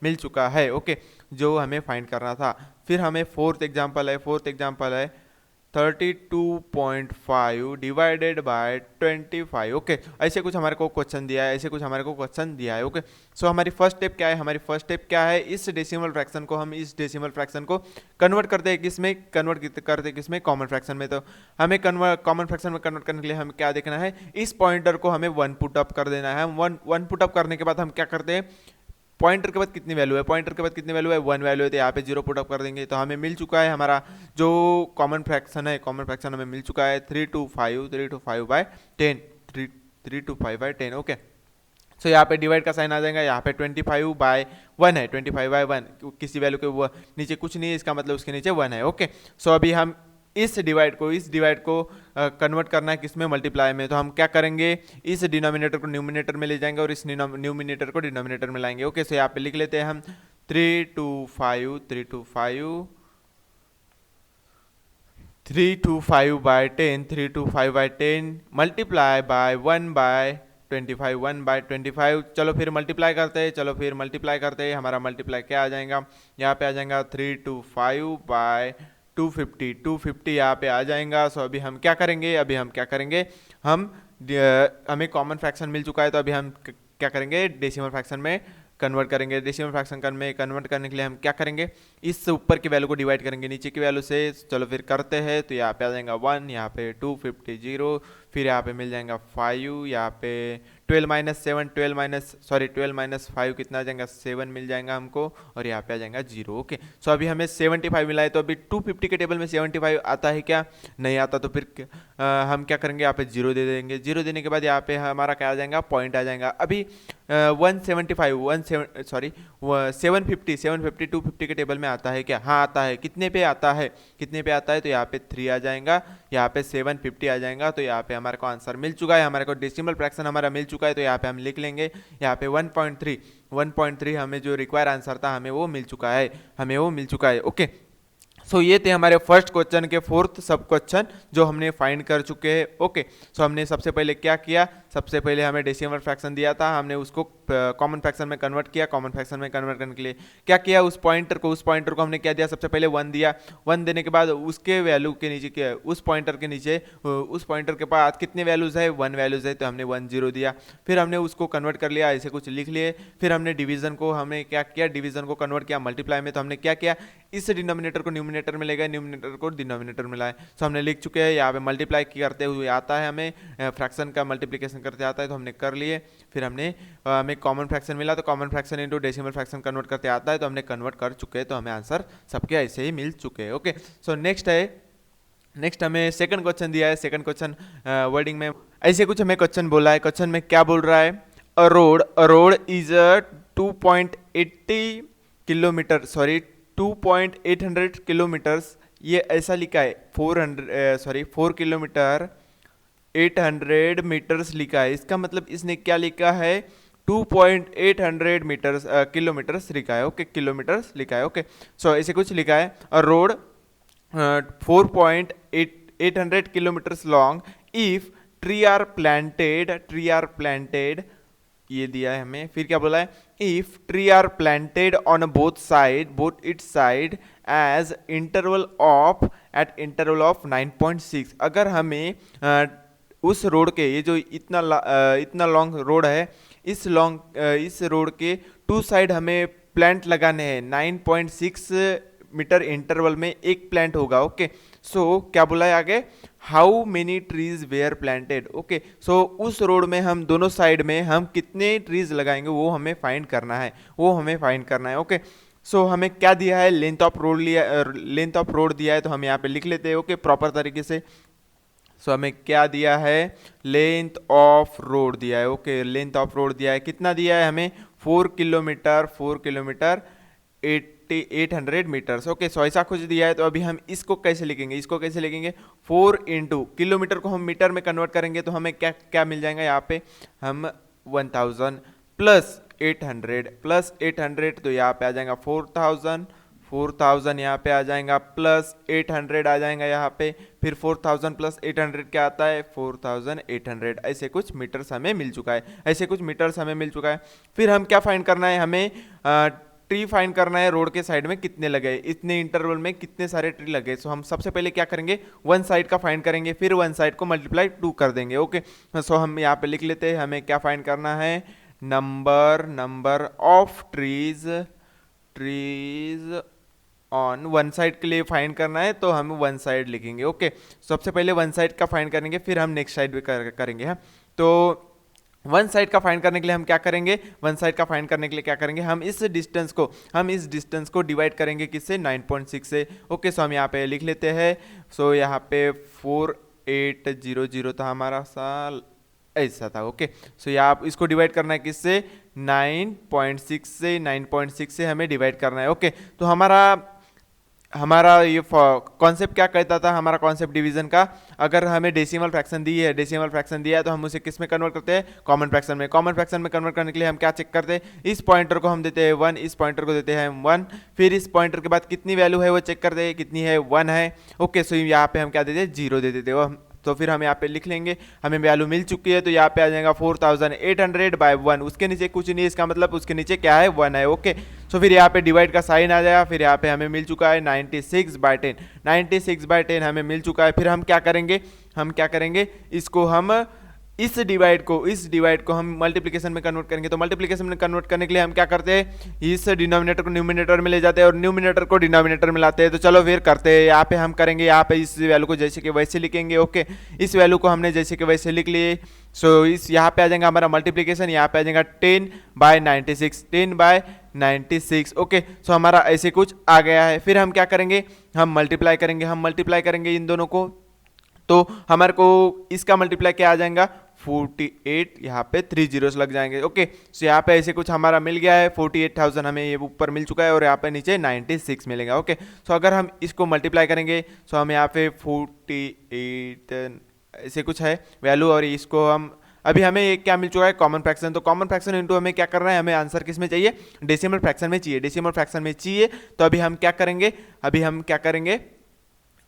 मिल चुका है। ओके, जो हमें फाइंड करना था। फिर हमें फोर्थ एग्जांपल है 32.5 डिवाइडेड बाय 25। ओके, ऐसे कुछ हमारे को क्वेश्चन दिया है, ओके, सो हमारी फर्स्ट स्टेप क्या है, इस डेसिमल फ्रैक्शन को कन्वर्ट करते हैं किसमें, कॉमन फ्रैक्शन में। तो हमें कॉमन फ्रैक्शन में कन्वर्ट करने के लिए हमें क्या देखना है, इस पॉइंटर को हमें 1 पुट अप कर देना है। 1 पुट अप करने के बाद हम क्या करते हैं, पॉइंटर के बाद कितनी वैल्यू है, 1 वैल्यू है, तो यहाँ पे 0 पुट अप कर देंगे। तो हमें मिल चुका है, हमारा जो कॉमन फ्रैक्शन हमें मिल चुका है 325/10। ओके, सो यहाँ पे डिवाइड का साइन आ जाएगा, यहाँ पे 25/1 है, 25/1 किसी वैल्यू के नीचे कुछ नहीं है, इसका मतलब उसके नीचे 1 है। ओके, सो अभी हम इस डिवाइड को कन्वर्ट करना है किसमें, मल्टीप्लाई में। तो हम क्या करेंगे, इस डिनोमिनेटर को न्यूमिनेटर में ले जाएंगे और इस न्यूमिनेटर को डिनोमिनेटर में लाएंगे। ओके, सो यहाँ पे लिख लेते हैं हम 325/10 मल्टीप्लाई बाय 1/25। चलो फिर मल्टीप्लाई करते हैं, हमारा मल्टीप्लाई क्या आ जाएगा, यहाँ पे आ जाएगा 325/250 यहाँ पे आ जाएगा। सो अभी हम क्या करेंगे, हमें कॉमन फ्रैक्शन मिल चुका है, तो अभी हम क्या करेंगे, डेसिमल फ्रैक्शन में कन्वर्ट करेंगे। डेसिमल फ्रैक्शन में कन्वर्ट करने के लिए हम क्या करेंगे, इस ऊपर की वैल्यू को डिवाइड करेंगे नीचे की वैल्यू से। चलो फिर करते हैं, तो यहाँ पे आ जाएगा 1, यहाँ पे 250 0, फिर यहाँ पे मिल जाएगा 5, यहाँ पे 12 माइनस 5 कितना आ जाएगा, 7 मिल जाएगा हमको, और यहाँ पे आ जाएगा 0। ओके, सो अभी हमें 75 मिला है, तो अभी 250 के टेबल में 75 आता है क्या, नहीं आता। तो फिर हम क्या करेंगे, यहाँ पे 0 दे देंगे। 0 देने के बाद यहाँ पे हमारा क्या आ जाएगा, पॉइंट आ जाएगा। अभी 750 250 के टेबल में आता है क्या, हाँ आता है। कितने पे आता है, तो यहाँ पे 3 आ जाएगा, यहाँ पे 750 आ जाएगा। तो यहाँ पे हमारे को आंसर मिल चुका है, हमारे को डेसिमल फ्रैक्शन हमारा मिल चुका है। तो यहाँ पे हम लिख लेंगे, यहाँ पे 1.3 हमें जो रिक्वायर आंसर था हमें वो मिल चुका है। ओके, सो ये थे हमारे फर्स्ट क्वेश्चन के 4th सब क्वेश्चन जो हमने फाइंड कर चुके हैं। ओके, सो हमने सबसे पहले क्या किया, सबसे पहले हमें डेसिमल फ्रैक्शन दिया था, हमने उसको कॉमन फ्रैक्शन में कन्वर्ट किया। कॉमन फ्रैक्शन में कन्वर्ट करने के लिए क्या किया, उस पॉइंटर को हमने क्या दिया, सबसे पहले 1 दिया। 1 देने के बाद उसके वैल्यू के नीचे क्या, उस पॉइंटर के नीचे उस पॉइंटर के पास कितने वैल्यूज है, 1 वैल्यूज है, तो हमने 1 0 दिया। फिर हमने उसको कन्वर्ट कर लिया, ऐसे कुछ लिख लिए। फिर हमने डिवीजन को हमने क्या किया, डिवीजन को कन्वर्ट किया मल्टीप्लाई में, तो हमने क्या किया, इस डिनोमिनेटर को न्यूमिनेटर में ले गए, न्यूमिनेटर को डिनोमिनेटर में लाए। तो हमने लिख चुके हैं, यहाँ पे मल्टीप्लाई करते हुए आता है, हमें फ्रैक्शन का मल्टीप्लिकेशन करते आता है, तो हमने कर लिए। फिर हमें कॉमन फ्रैक्शन मिला, तो common fraction into decimal fraction convert करते आता है, तो हमने कन्वर्ट कर चुके हैं, तो हमें आंसर सबके ऐसे ही मिल चुके हैं। ओके, सो नेक्स्ट हमें सेकंड क्वेश्चन दिया है। सेकंड क्वेश्चन वर्डिंग में ऐसे कुछ हमें क्वेश्चन बोला है। क्वेश्चन में क्या बोल रहा है, a road is 2.80 kilometre, sorry 2.800 kilometres, ये ऐसा लिखा है 4 किलोमीटर 800 मीटर्स लिखा है। इसका मतलब इसने क्या लिखा है, 2.800 मीटर्स किलोमीटर्स लिखा है। ओके, किलोमीटर्स लिखा है। ओके, सो ऐसे कुछ लिखा है, a road 4.800 kilometers long if tree are planted, ये दिया है हमें। फिर क्या बोला है, if tree are planted on both its side as interval of 9.6, अगर हमें उस रोड के, ये जो इतना लॉन्ग रोड है, इस रोड के 2 साइड हमें प्लांट लगाने हैं, 9.6 मीटर इंटरवल में एक प्लांट होगा। ओके, सो क्या बोला है आगे, how many trees were planted. Okay, so उस रोड में हम दोनों साइड में हम कितने ट्रीज लगाएंगे वो हमें फाइंड करना है, ओके, सो हमें क्या दिया है, लेंथ ऑफ रोड दिया है, तो हम यहाँ पे लिख लेते हैं। ओके, प्रॉपर तरीके से। सो हमें क्या दिया है, लेंथ ऑफ रोड दिया है। ओके, लेंथ ऑफ रोड दिया है, कितना दिया है हमें, 4 किलोमीटर 800 मीटर्स। ओके, सो ऐसा कुछ दिया है। तो अभी हम इसको कैसे लिखेंगे, 4 इंटू किलोमीटर को हम मीटर में कन्वर्ट करेंगे, तो हमें क्या क्या मिल जाएगा, यहाँ पे हम 1000 प्लस 800 तो यहाँ पे आ जाएगा 4000 यहाँ पे आ जाएगा, प्लस 800 आ जाएगा यहाँ पे, फिर 4000 प्लस 800 क्या आता है, 4800। ऐसे कुछ मीटर्स हमें मिल चुका है। फिर हम क्या फाइंड करना है, हमें ट्री फाइंड करना है, रोड के साइड में कितने लगे, इतने इंटरवल में कितने सारे ट्री लगे। सो हम सबसे पहले क्या करेंगे, 1 साइड का फाइंड करेंगे, फिर 1 साइड को मल्टीप्लाई 2 कर देंगे। ओके, सो हम यहाँ पे लिख लेते हैं, हमें क्या फाइंड करना है, number of trees on 1 side के लिए फाइंड करना है, तो हम 1 साइड लिखेंगे। ओके, सबसे पहले 1 साइड का फाइंड करेंगे, फिर हम नेक्स्ट साइड भी करेंगे। हाँ, तो 1 साइड का फाइंड करने के लिए हम क्या करेंगे, हम इस डिस्टेंस को डिवाइड करेंगे किससे, 9.6 से। ओके, सो हम यहाँ पे लिख लेते हैं। सो यहाँ पे 4800 था हमारा साल, ऐसा था। ओके, सो यहाँ इसको डिवाइड करना है किससे, 9.6 से हमें डिवाइड करना है। ओके, तो हमारा ये कॉन्सेप्ट क्या कहता था, हमारा कॉन्सेप्ट डिवीजन का, अगर हमें डेसिमल फ्रैक्शन दिया है तो हम उसे किस में कन्वर्ट करते हैं, कॉमन फ्रैक्शन में कन्वर्ट करने के लिए हम क्या चेक करते हैं, इस पॉइंटर को हम देते हैं 1, इस पॉइंटर को देते हैं 1, फिर इस पॉइंटर के बाद कितनी वैल्यू है वो चेक करते हैं, कितनी है, 1 है। ओके, सो यहाँ पे हम क्या देते हैं, 0 दे देते हैं। तो फिर हम यहाँ पे लिख लेंगे, हमें वैल्यू मिल चुकी है, तो यहाँ पे आ जाएगा 4800 बाय 1, उसके नीचे कुछ नहीं, इसका मतलब उसके नीचे क्या है, 1 है। ओके, सो फिर यहाँ पे डिवाइड का साइन आ जाएगा, फिर यहाँ पे हमें मिल चुका है 96/10 हमें मिल चुका है। फिर हम क्या करेंगे, इसको हम इस डिवाइड को हम मल्टीप्लिकेशन में कन्वर्ट करेंगे। तो मल्टीप्लिकेशन में कन्वर्ट करने के लिए हम क्या करते हैं, इस डिनोमिनेटर को न्यूमिनेटर में ले जाते हैं और न्यूमिनेटर को डिनोमिनेटर में लाते हैं। तो चलो फिर करते हैं, यहाँ पे हम करेंगे, यहाँ पे इस वैल्यू को जैसे कि वैसे लिखेंगे। ओके, इस वैल्यू को हमने जैसे कि वैसे लिख लिए। सो इस यहाँ पे आ जाएगा हमारा मल्टीप्लिकेशन, यहाँ पे आ जाएगा 10/96। ओके, सो हमारा ऐसे कुछ आ गया है। फिर हम क्या करेंगे, हम मल्टीप्लाई करेंगे इन दोनों को। तो हमारे को इसका मल्टीप्लाई क्या आ जाएगा, 48, यहाँ पे 3 zeros लग जाएंगे। ओके, सो यहाँ पे ऐसे कुछ हमारा मिल गया है, 48,000 हमें ये ऊपर मिल चुका है और यहाँ पे नीचे 96 मिलेगा। ओके, सो अगर हम इसको मल्टीप्लाई करेंगे, सो हम यहाँ पे 48 ऐसे कुछ है वैल्यू, और इसको हम अभी हमें ये क्या मिल चुका है, कॉमन फ्रैक्शन। तो कॉमन फ्रैक्शन इनटू हमें क्या करना है, हमें आंसर किस में चाहिए, डेसिमल फ्रैक्शन में चाहिए। तो अभी हम क्या करेंगे,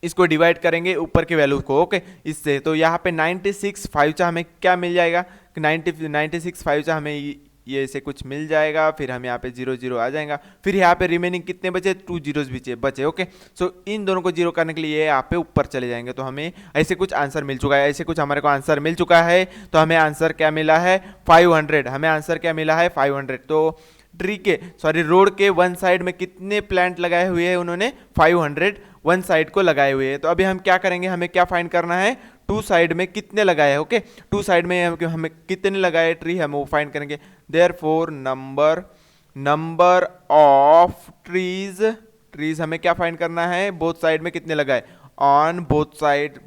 इसको डिवाइड करेंगे ऊपर के वैल्यू को। ओके, इससे तो यहाँ पे 96/5 हमें क्या मिल जाएगा, 96.5 से हमें ये से कुछ मिल जाएगा, फिर हम यहाँ पे 0 0 आ जाएगा, फिर यहाँ पे रिमेनिंग कितने बचे, 2 जीरोस बचे। ओके, सो इन दोनों को जीरो करने के लिए यहाँ पे ऊपर चले जाएंगे, तो हमें ऐसे कुछ आंसर मिल चुका है, ऐसे कुछ हमारे को आंसर मिल चुका है। तो हमें आंसर क्या मिला है, 500। हमें आंसर क्या मिला है, 500। तो रोड के वन साइड में कितने प्लांट लगाए हुए हैं उन्होंने, 500 वन साइड को लगाए हुए हैं। तो अभी हम क्या करेंगे, हमें क्या फाइंड करना है, टू साइड में कितने लगाए हैं। ओके, टू साइड में हमें कितने लगाए ट्री, हम वो फाइंड करेंगे। देयरफॉर नंबर ऑफ ट्रीज हमें क्या फाइंड करना है, बोथ साइड में कितने लगाए, ऑन बोथ साइड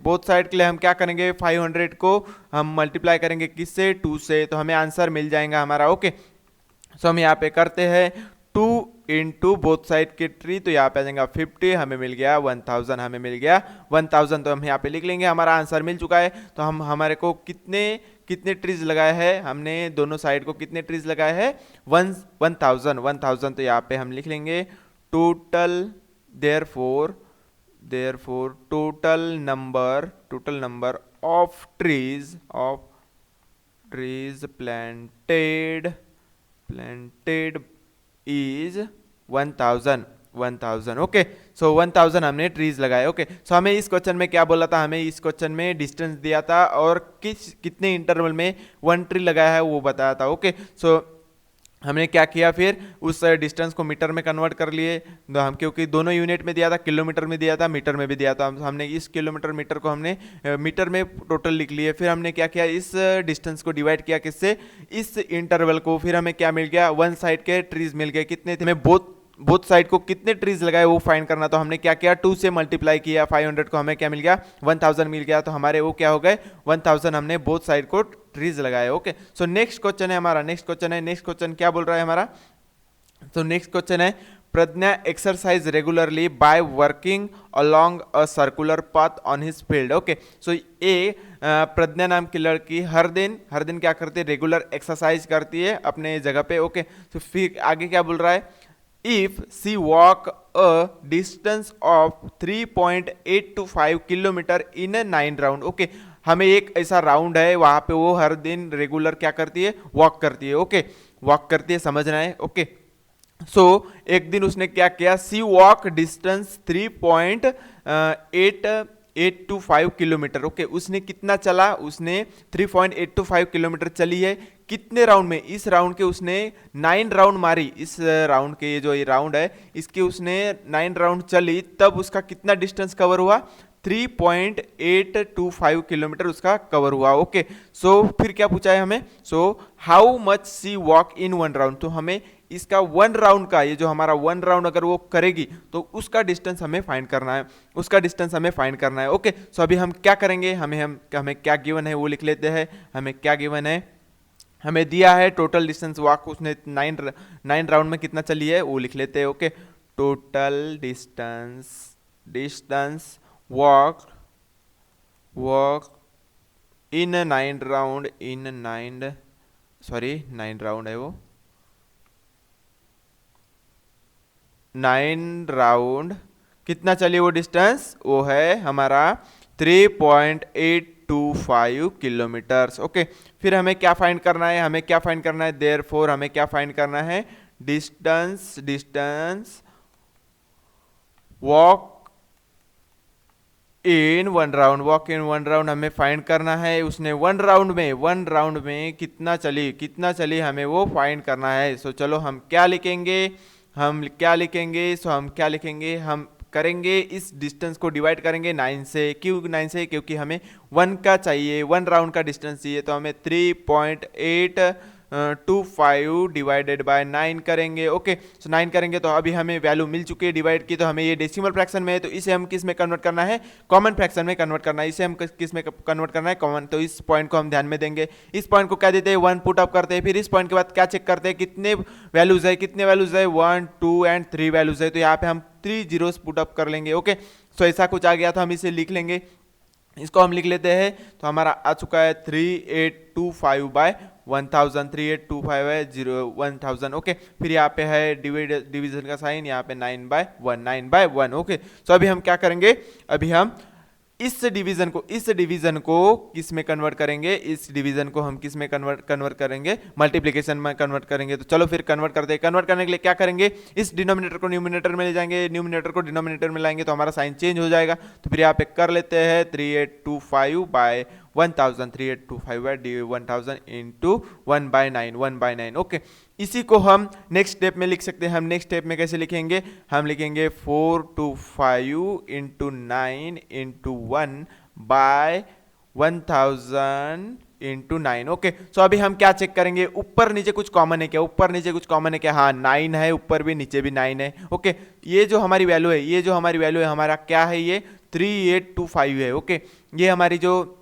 के लिए हम क्या करेंगे, 500 को हम मल्टीप्लाई करेंगे किससे, 2 से, तो हमें आंसर मिल जाएगा हमारा। ओके, सो हम यहाँ पे करते हैं 2 इंटू बोथ साइड के ट्री, तो यहाँ पे आ जाएगा 50, हमें मिल गया 1000, हमें मिल गया 1000। तो हम यहाँ पे लिख लेंगे, हमारा आंसर मिल चुका है। तो हम हमारे को कितने ट्रीज लगाए हैं, हमने दोनों साइड को कितने ट्रीज लगाए हैं, 1000। तो यहाँ पे हम लिख लेंगे total, therefore total number of trees planted is 1000। Okay, so 1000 हमने ट्रीज लगाए। ओके, सो हमें इस क्वेश्चन में क्या बोला था, हमें इस क्वेश्चन में डिस्टेंस दिया था और कितने इंटरवल में 1 ट्री लगाया है वो बताया था। ओके, सो हमने क्या किया, फिर उस डिस्टेंस को मीटर में कन्वर्ट कर लिए। हम क्योंकि दोनों यूनिट में दिया था, किलोमीटर में दिया था, मीटर में भी दिया था, हमने इस किलोमीटर मीटर को हमने मीटर में टोटल लिख लिए। फिर हमने क्या किया, इस डिस्टेंस को डिवाइड किया किससे, इस इंटरवल को, फिर हमें क्या मिल गया, वन साइड के ट्रीज मिल गए, कितने थे, हमें बोथ साइड को कितने ट्रीज लगाए वो फाइंड करना। तो हमने क्या किया, 2 से मल्टीप्लाई किया, 500 को हमें क्या मिल गया, 1000 मिल गया। तो हमारे वो क्या हो गए, 1000 हमने बोथ साइड को ट्रीज लगाए। ओके, सो नेक्स्ट क्वेश्चन है हमारा, नेक्स्ट क्वेश्चन क्या बोल रहा है हमारा। तो नेक्स्ट क्वेश्चन है, Pragya exercise regularly by working along a circular path on his field. Okay, so ये प्रज्ञा नाम की लड़की हर दिन क्या करती है, रेगुलर एक्सरसाइज करती है अपने जगह पे। ओके, तो फिर आगे क्या बोल रहा है, if she walk a distance of 3.825 kilometre in a 9 round. Okay, हमें एक ऐसा राउंड है, वहां पे वो हर दिन रेगुलर क्या करती है, वॉक करती है। ओके, वॉक करती है, समझना है। ओके, सो एक दिन उसने क्या किया, सी वॉक डिस्टेंस 3.825 किलोमीटर। ओके, उसने कितना चला, उसने 3.825 किलोमीटर चली है, कितने राउंड में, इस राउंड के उसने 9 राउंड मारी, इस राउंड के ये राउंड है इसके उसने 9 राउंड चली, तब उसका कितना डिस्टेंस कवर हुआ, 3.825 किलोमीटर उसका कवर हुआ। ओके, सो फिर क्या पूछा है हमें, so how much see walk in 1 round. तो हमें इसका 1 राउंड का, ये जो हमारा 1 राउंड अगर वो करेगी तो उसका डिस्टेंस हमें फाइंड करना है, ओके, सो अभी हम क्या करेंगे, हमें क्या गिवन है वो लिख लेते हैं। हमें क्या गिवन है, हमें दिया है टोटल डिस्टेंस वॉक, उसने 9 राउंड में कितना चली है वो लिख लेते हैं। Okay, total distance walk in 9 round, 9 round है वो, 9 राउंड कितना चली वो डिस्टेंस, वो है हमारा 3.825 किलोमीटर्स। ओके, फिर हमें क्या फाइंड करना है, देयरफॉर हमें क्या फाइंड करना है, डिस्टेंस वॉक इन 1 राउंड हमें फाइंड करना है। उसने 1 राउंड में कितना चली हमें वो फाइंड करना है। सो चलो हम क्या लिखेंगे, हम करेंगे इस डिस्टेंस को डिवाइड करेंगे 9 से। क्यों 9 से, क्योंकि हमें 1 का चाहिए, 1 राउंड का डिस्टेंस चाहिए, तो हमें 3.825 डिवाइडेड बाय 9 करेंगे। ओके, सो 9 करेंगे तो अभी हमें वैल्यू मिल चुकी है डिवाइड की, तो हमें ये डेसिमल फ्रैक्शन में है, तो इसे हम किस में कन्वर्ट करना है, कॉमन फ्रैक्शन में कन्वर्ट करना है। इसे हम किस में कन्वर्ट करना है, कॉमन। तो इस पॉइंट को हम ध्यान में देंगे, इस पॉइंट को क्या देते हैं, 1 पुट अप करते हैं, फिर इस पॉइंट के बाद क्या चेक करते हैं, कितने वैल्यूज है, 1 2 एंड 3 वैल्यूज है, तो यहाँ पे हम 3 जीरोस पुट अप कर लेंगे। ओके, सो ऐसा कुछ आ गया तो हम इसे लिख लेंगे, इसको हम लिख लेते हैं। तो हमारा आ चुका है 3825 बाय 1000, 3825 है 1000। ओके, फिर यहाँ पे है डिवीजन का साइन, यहाँ पे 9/1। ओके, सो अभी हम क्या करेंगे, अभी हम इस डिवीजन को किस में कन्वर्ट करेंगे, इस डिवीजन को हम किस में कन्वर्ट करेंगे, मल्टीप्लिकेशन में कन्वर्ट करेंगे। तो चलो फिर कन्वर्ट करते हैं। कन्वर्ट करने के लिए क्या करेंगे, इस डिनोमिनेटर को न्यूमिनेटर में ले जाएंगे, न्यूमिनेटर को डिनोमिनेटर में लाएंगे तो हमारा साइन चेंज हो जाएगा। तो फिर यहाँ पे कर लेते हैं 3825 बाय 1000, 3825 बाय 1000 इंटू 1/9 ओके। इसी को हम नेक्स्ट स्टेप में लिख सकते हैं। हम नेक्स्ट स्टेप में कैसे लिखेंगे, हम लिखेंगे 425 इंटू 9 इंटू 1/1000 इंटू 9 ओके। सो अभी हम क्या चेक करेंगे, ऊपर नीचे कुछ कॉमन है क्या, ऊपर नीचे कुछ कॉमन है क्या, हाँ 9 है, ऊपर भी नीचे भी 9 है ओके। ये जो हमारी वैल्यू है, ये जो हमारी वैल्यू है हमारा क्या है, ये 3825 है ओके। ये हमारी जो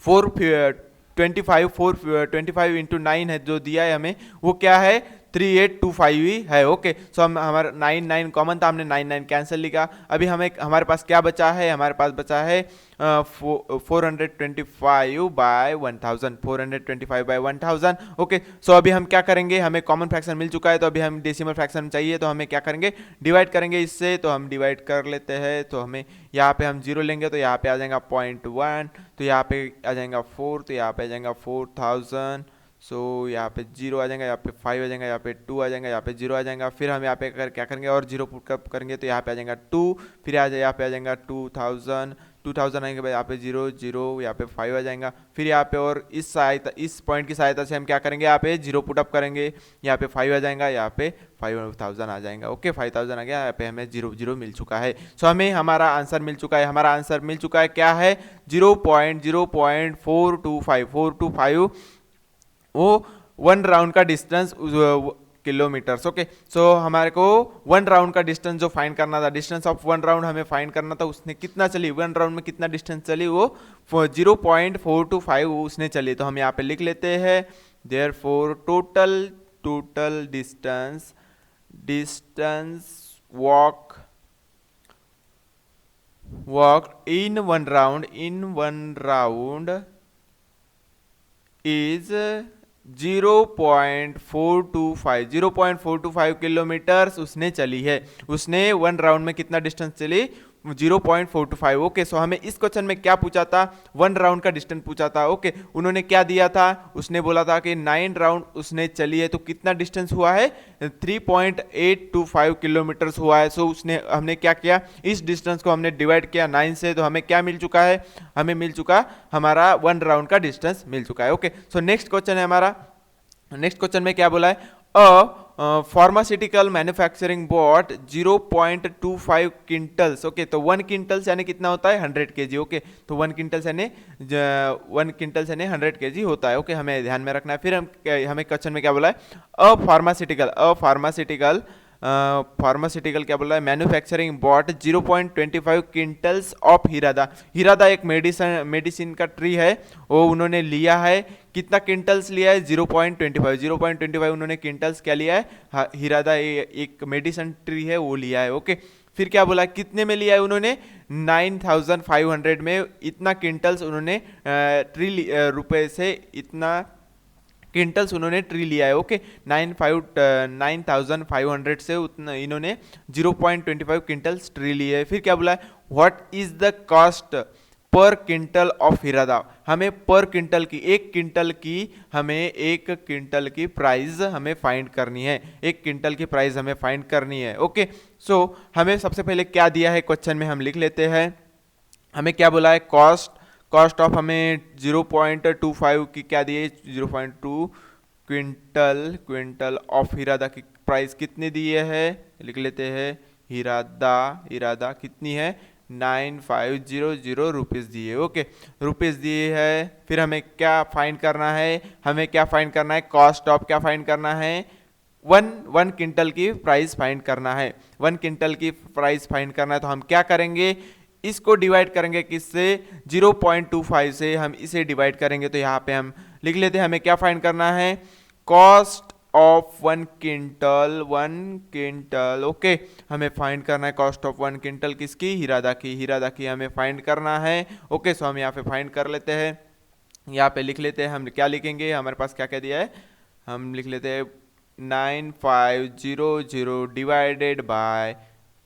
425 इंटू 9 है जो दिया है हमें, वो क्या है 3825 ही है ओके। सो हम हमारा 9 कॉमन था, हमने 9 कैंसिल लिखा। अभी हमारे पास क्या बचा है, हमारे पास बचा है 425 बाय 1000, 425 बाय 1000 ओके। सो अभी हम क्या करेंगे, हमें कॉमन फ्रैक्शन मिल चुका है, तो अभी हम डेसिमल फ्रैक्शन चाहिए, तो हमें क्या करेंगे, डिवाइड करेंगे इससे। तो हम डिवाइड कर लेते हैं, तो हमें यहाँ पे हम 0 लेंगे तो यहाँ पे आ जाएगा 0.1, तो यहाँ पे आ जाएगा 4, तो यहाँ पे आ जाएगा 4000। सो यहाँ पे 0 आ जाएगा, यहाँ पे 5 आ जाएगा, यहाँ पे 2 आ जाएगा, यहाँ पे 0 आ जाएगा। फिर हम यहाँ पे क्या करेंगे, और 0 पुट अप करेंगे तो यहाँ पे आ जाएगा 2, फिर यहाँ पे आ जाएगा 2000 आएंगे भाई, यहाँ पे 0 0, यहाँ पे 5 आ जाएगा। फिर यहाँ पे और इस पॉइंट की सहायता से हम क्या करेंगे, यहाँ पे 0 पुट अप करेंगे, यहाँ पे 5 आ जाएगा, यहाँ पे 5000 आ जाएगा ओके। 5000 आ गया, यहाँ पे हमें 0 मिल चुका है। सो हमें हमारा आंसर मिल चुका है, हमारा आंसर मिल चुका है क्या है 0.425 वो 1 राउंड का डिस्टेंस किलोमीटर्स ओके। सो हमारे को 1 राउंड का डिस्टेंस जो फाइंड करना था, डिस्टेंस ऑफ 1 राउंड हमें फाइंड करना था, उसने कितना चली, 1 राउंड में कितना डिस्टेंस चली, वो 0.425 उसने चली। तो हम यहाँ पे लिख लेते हैं therefore total distance walk in one round is 0.425 kilometres उसने चली है। उसने 1 राउंड में कितना डिस्टेंस चली, 0.425 ओके। सो हमें इस क्वेश्चन में क्या पूछा था, 1 राउंड का डिस्टेंस पूछा था ओके। उन्होंने क्या दिया था, उसने बोला था कि 9 राउंड उसने चली है, तो कितना डिस्टेंस हुआ है 3.825 किलोमीटर्स हुआ है। सो हमने क्या किया, इस डिस्टेंस को हमने डिवाइड किया 9 से, तो हमें क्या मिल चुका है, हमें मिल चुका हमारा 1 राउंड का डिस्टेंस मिल चुका है ओके। सो नेक्स्ट क्वेश्चन है हमारा, नेक्स्ट क्वेश्चन में क्या बोला है, pharmaceutical manufacturing bought 0.25 quintals okay. तो 1 क्विंटल्स यानी कितना होता है 100 kg ओके। तो 1 क्विंटल्स यानी 100 kg होता है ओके, हमें ध्यान में रखना है। फिर हमें क्वेश्चन में क्या बोला है, फार्मास्यूटिकल क्या बोल रहा है, मैन्युफैक्चरिंग बॉट 0.25 क्विंटल्स ऑफ हीरादा एक मेडिसिन का ट्री है, वो उन्होंने लिया है, कितना क्विंटल्स लिया है 0.25 उन्होंने क्विंटल्स क्या लिया है, हीरादा एक मेडिसिन ट्री है वो लिया है ओके। फिर क्या बोला, कितने में लिया है उन्होंने 9500 में, इतना क्विंटल्स उन्होंने रुपए से इतना क्विंटल्स उन्होंने ट्री लिया है ओके। 9500 से उतना इन्होंने 0.25 क्विंटल्स ट्री लिए है। फिर क्या बोला है, what is the cost per quintal of हीरादा, हमें पर क्विंटल की, एक क्विंटल की प्राइस हमें फाइंड करनी है, एक क्विंटल की प्राइस हमें फाइंड करनी है ओके। सो हमें सबसे पहले क्या दिया है क्वेश्चन में, हम लिख लेते हैं। हमें क्या बोला है, कॉस्ट ऑफ हमें 0.25 की क्या दी है, 0.2 क्विंटल ऑफ हीरादा की प्राइस कितनी दी है, लिख लेते हैं। हीरादा कितनी है 9500 रुपीज़ दिए ओके, रुपीज़ दिए है। फिर हमें क्या फाइंड करना है, कॉस्ट ऑफ क्या फाइंड करना है, वन क्विंटल की प्राइस फाइंड करना है, 1 क्विंटल की प्राइस फाइंड करना है। तो हम क्या करेंगे, इसको डिवाइड करेंगे किससे, 0.25 से हम इसे डिवाइड करेंगे। तो यहाँ पे हम लिख लेते हैं, हमें क्या फाइंड करना है, कॉस्ट ऑफ 1 क्विंटल ओके। हमें फाइंड करना है कॉस्ट ऑफ 1 क्विंटल किसकी, हीरादा की हमें फाइंड करना है ओके। सो हम यहाँ पे फाइंड कर लेते हैं, यहाँ पे लिख लेते हैं, हम क्या लिखेंगे, हमारे पास क्या क्या दिया है, हम लिख लेते हैं 9500 डिवाइडेड बाय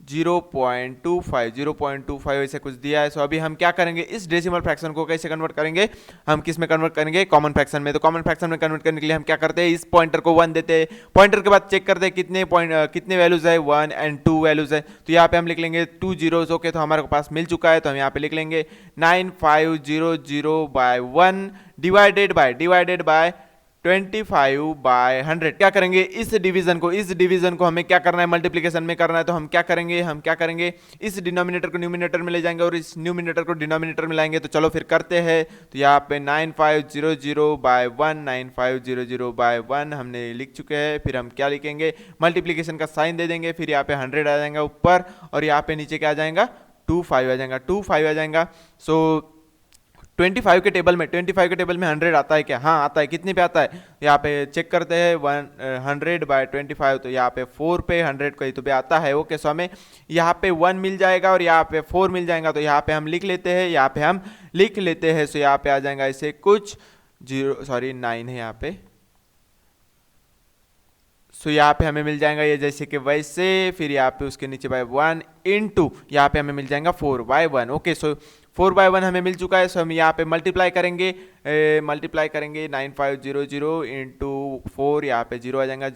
0.25 ऐसे कुछ दिया है। सो अभी हम क्या करेंगे, इस डेसिमल फ्रैक्शन को कैसे कन्वर्ट करेंगे, हम किस में कन्वर्ट करेंगे, कॉमन फ्रैक्शन में। तो कॉमन फ्रैक्शन में कन्वर्ट करने के लिए हम क्या करते हैं, इस पॉइंटर को 1 देते हैं, पॉइंटर के बाद चेक करते हैं कितने वैल्यूज है, 1 एंड 2 वैल्यूज है। तो यहाँ पे हम लिख लेंगे 2 zeros। ओके, तो हमारे पास मिल चुका है। तो हम यहाँ पे लिख लेंगे 9500/1 डिवाइडेड बाय 25/100। क्या करेंगे, इस डिवीजन को हमें क्या करना है, मल्टीप्लिकेशन में करना है। तो हम क्या करेंगे, इस डिनोमिनेटर को न्यूमिनेटर में ले जाएंगे और इस न्यूमिनेटर को डिनोमिनेटर में लाएंगे। तो चलो फिर करते हैं। तो यहाँ पे 9500/1 हमने लिख चुके हैं। फिर हम क्या लिखेंगे, मल्टीप्लिकेशन का साइन दे देंगे, फिर यहाँ पे 100 आ जाएगा ऊपर और यहाँ पे नीचे क्या आ जाएगा, 25 आ जाएगा। सो 25 के टेबल में 100 आता है क्या, हाँ आता है। कितने पे आता है, यहाँ पे चेक करते हैं 100/25। तो यहाँ पे 4 पे 100 कहीं तो पे आता है। ओके, सो हमें यहाँ पे 1 मिल जाएगा और यहाँ पे 4 मिल जाएगा। तो यहाँ पे हम लिख लेते हैं, सो यहाँ पे आ जाएगा ऐसे कुछ 9 है यहाँ पे। सो यहाँ पे हमें मिल जाएगा ये जैसे कि वैसे, फिर यहाँ पे उसके नीचे बाय 1 इंटू यहाँ पे हमें मिल जाएगा 4/1। ओके, सो 4/1 हमें मिल चुका है। सो हम यहाँ पे मल्टीप्लाई करेंगे 9500 इंटू 4, यहाँ पे 0 आ जाएगा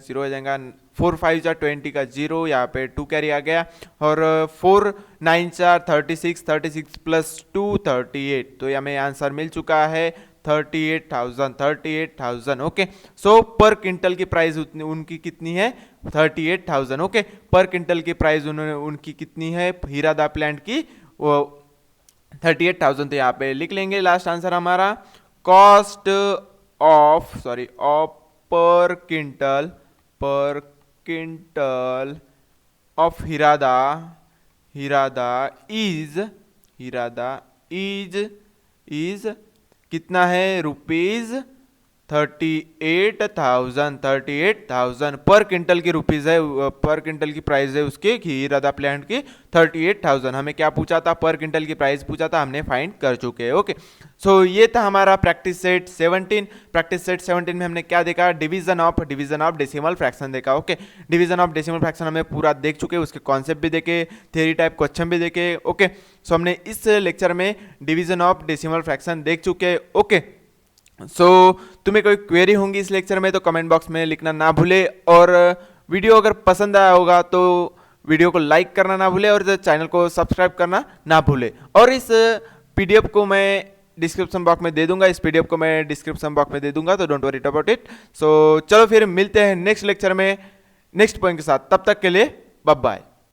4 5 जा 20 का 0, यहाँ पे 2 कैरी आ गया और 4 9 4 36 प्लस 2 38। तो हमें आंसर मिल चुका है 38,000। ओके, सो पर क्विंटल की प्राइस उनकी कितनी है, 38,000। ओके, पर क्विंटल की प्राइस उनकी कितनी है, हीरादा प्लांट की, वो 38,000। तो यहाँ पे लिख लेंगे लास्ट आंसर हमारा, कॉस्ट ऑफ पर क्विंटल ऑफ हीरादा इज कितना है, रुपीज 38,000 पर क्विंटल की रुपीज है, पर क्विंटल की प्राइस है उसके हीरादा प्लांट की 38,000। हमें क्या पूछा था, पर क्विंटल की प्राइस पूछा था, हमने फाइंड कर चुके हैं। ओके, सो ये था हमारा प्रैक्टिस सेट 17 में हमने क्या देखा, डिवीजन ऑफ डेसिमल फ्रैक्शन देखा। Okay, division of decimal fraction हमें पूरा देख चुके, उसके कॉन्सेप्ट भी देखे, थ्योरी टाइप क्वेश्चन भी देखे। ओके, सो हमने इस लेक्चर में डिवीजन ऑफ डेसिमल फ्रैक्शन देख चुके। ओके, सो तुम्हें कोई क्वेरी होंगी इस लेक्चर में तो कमेंट बॉक्स में लिखना ना भूले, और वीडियो अगर पसंद आया होगा तो वीडियो को लाइक करना ना भूले और चैनल को सब्सक्राइब करना ना भूले। और इस पीडीएफ को मैं डिस्क्रिप्शन बॉक्स में दे दूंगा, तो डोंट वरी अबाउट इट। सो चलो फिर मिलते हैं नेक्स्ट लेक्चर में नेक्स्ट पॉइंट के साथ, तब तक के लिए बाय बाय।